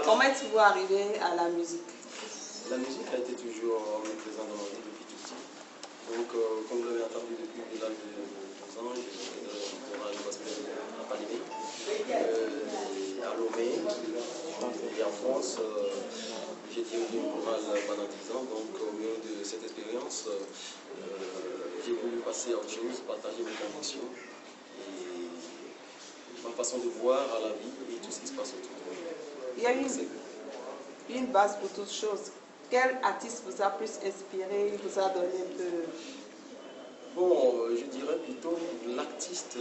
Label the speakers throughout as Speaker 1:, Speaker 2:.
Speaker 1: comment êtes-vous arrivé à la musique?
Speaker 2: La musique a été toujours omniprésente dans ma vie depuis tout petit. Donc, comme vous l'avez entendu depuis l'âge de 12 ans, j'ai fait mon âge gospel à Palimé, à Lomé, et en France, j'ai dirigé une chorale pendant 10 ans. Donc, au milieu de cette expérience, j'ai voulu passer à autre chose, partager mes convictions et ma façon de voir à la vie et tout ce qui se passe autour de moi.
Speaker 1: Il y a une base pour toutes choses. Quel artiste vous a plus inspiré, vous a donné de...
Speaker 2: Bon, je dirais plutôt l'artiste,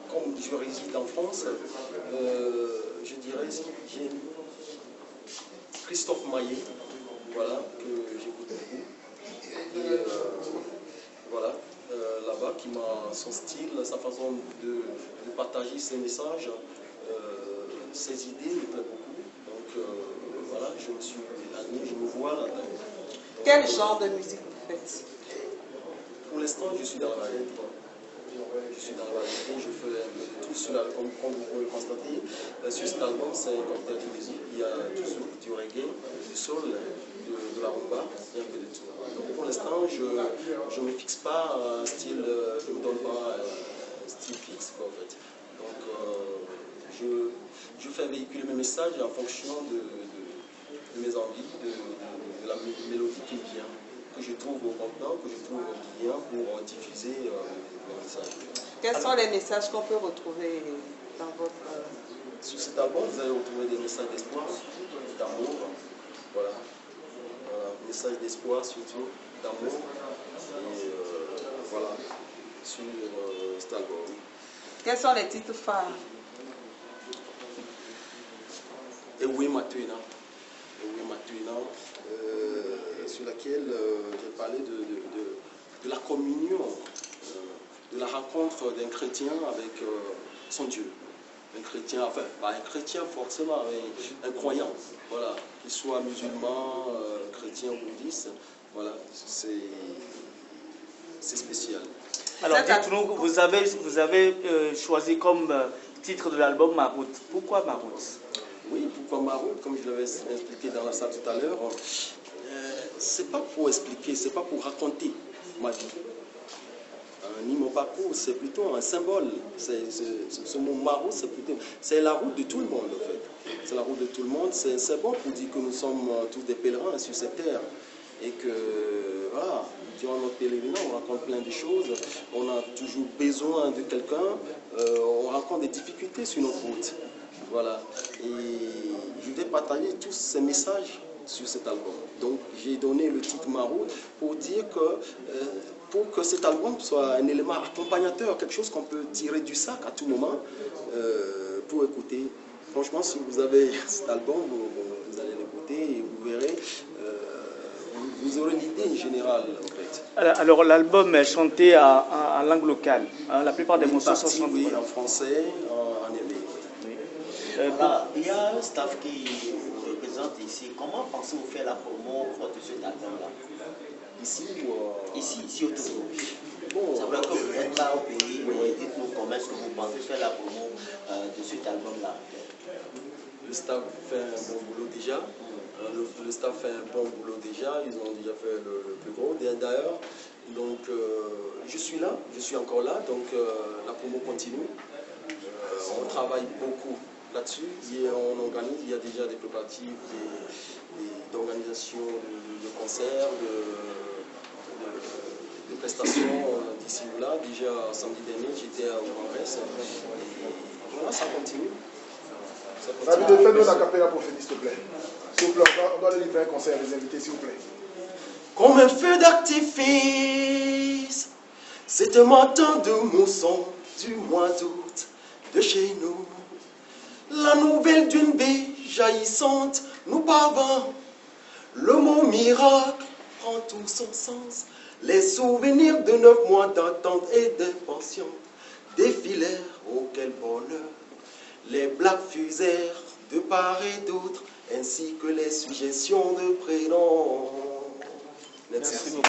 Speaker 2: comme je réside en France, je dirais j'ai Christophe Maé, voilà, que j'écoute beaucoup. Et voilà, là-bas, qui m'a son style, sa façon de partager ses messages, ses idées me plaît beaucoup. Donc voilà, je me suis admis, je me vois là-dedans.
Speaker 1: Quel genre de musique vous faites?
Speaker 2: Pour l'instant, je suis dans la variété. Je suis dans la variété, je fais un peu de tout sur l'album, comme vous pouvez le constater. Sur cet album, c'est un cocktail de musique. Il y a toujours du reggae, du soul, de la rumba, et un peu de tout. Donc pour l'instant, je ne me fixe pas un style, je ne me donne pas un style fixe, quoi, en fait. Donc je fais véhiculer mes messages en fonction de mes envies, de la mélodie qui me vient, que je trouve contenant, que je trouve bien pour diffuser mes messages.
Speaker 1: Quels sont les messages qu'on peut retrouver dans votre...
Speaker 2: Sur cet album, vous allez retrouver des messages d'espoir, d'amour, voilà. Messages d'espoir surtout, d'amour, et voilà, sur cet album.
Speaker 1: Quels sont les titres phares?
Speaker 2: Et oui, Matuina. Sur laquelle j'ai parlé de la communion, de la rencontre d'un chrétien avec son Dieu. Un chrétien, enfin, pas un chrétien forcément, mais un croyant, voilà, qu'il soit musulman, chrétien ou bouddhiste, voilà, c'est spécial.
Speaker 3: Alors dites-nous, vous avez choisi comme titre de l'album Ma route. Pourquoi Ma route?
Speaker 2: Oui, pourquoi Ma route, comme je l'avais expliqué dans la salle tout à l'heure, c'est pas pour expliquer, c'est pas pour raconter ma vie. Ni mon parcours, c'est plutôt un symbole. Ce mot Ma route, c'est la route de tout le monde, en fait. C'est la route de tout le monde, c'est un symbole pour dire que nous sommes tous des pèlerins sur cette terre. Et que, voilà, durant notre pèlerinage, on rencontre plein de choses, on a toujours besoin de quelqu'un, on rencontre des difficultés sur notre route. Voilà. Et je vais partager tous ces messages sur cet album. Donc j'ai donné le titre Ma route pour dire que pour que cet album soit un élément accompagnateur, quelque chose qu'on peut tirer du sac à tout moment pour écouter. Franchement, si vous avez cet album, vous allez l'écouter et vous verrez, vous aurez l'idée générale en fait.
Speaker 3: Alors l'album est chanté en langue locale. Hein, la plupart des morceaux sont chantés.
Speaker 2: Oui, en français, en hébreu.
Speaker 4: Voilà, il y a un staff qui vous représente ici. Comment pensez-vous faire la promo de cet album-là?
Speaker 2: Ici
Speaker 4: Ici au Togo.
Speaker 2: Bon,
Speaker 4: c'est vrai que vous n'êtes pas au pays, mais dites-nous comment est-ce que vous pensez faire la promo de cet album-là?
Speaker 2: Le staff fait un bon boulot déjà. Le staff fait un bon boulot déjà. Ils ont déjà fait le plus gros d'ailleurs. Donc je suis là, je suis encore là. Donc la promo continue. On travaille beaucoup là-dessus. On organise, il y a déjà des préparatifs d'organisation de concerts, de prestations d'ici ou là. Déjà samedi dernier, j'étais au Congrès. Voilà, ça continue.
Speaker 5: David, fais-nous la capella pour finir, s'il te plaît. S'il vous plaît, on doit livrer un concert à les invités, s'il vous plaît.
Speaker 2: Comme un feu d'artifice, c'est un matin de mousson du mois d'août de chez nous. La nouvelle d'une baie jaillissante nous parvint. Le mot miracle prend tout son sens. Les souvenirs de 9 mois d'attente et d'impatience défilèrent, oh quel bonheur. Les blagues fusèrent de part et d'autre, ainsi que les suggestions de prénoms. Merci beaucoup.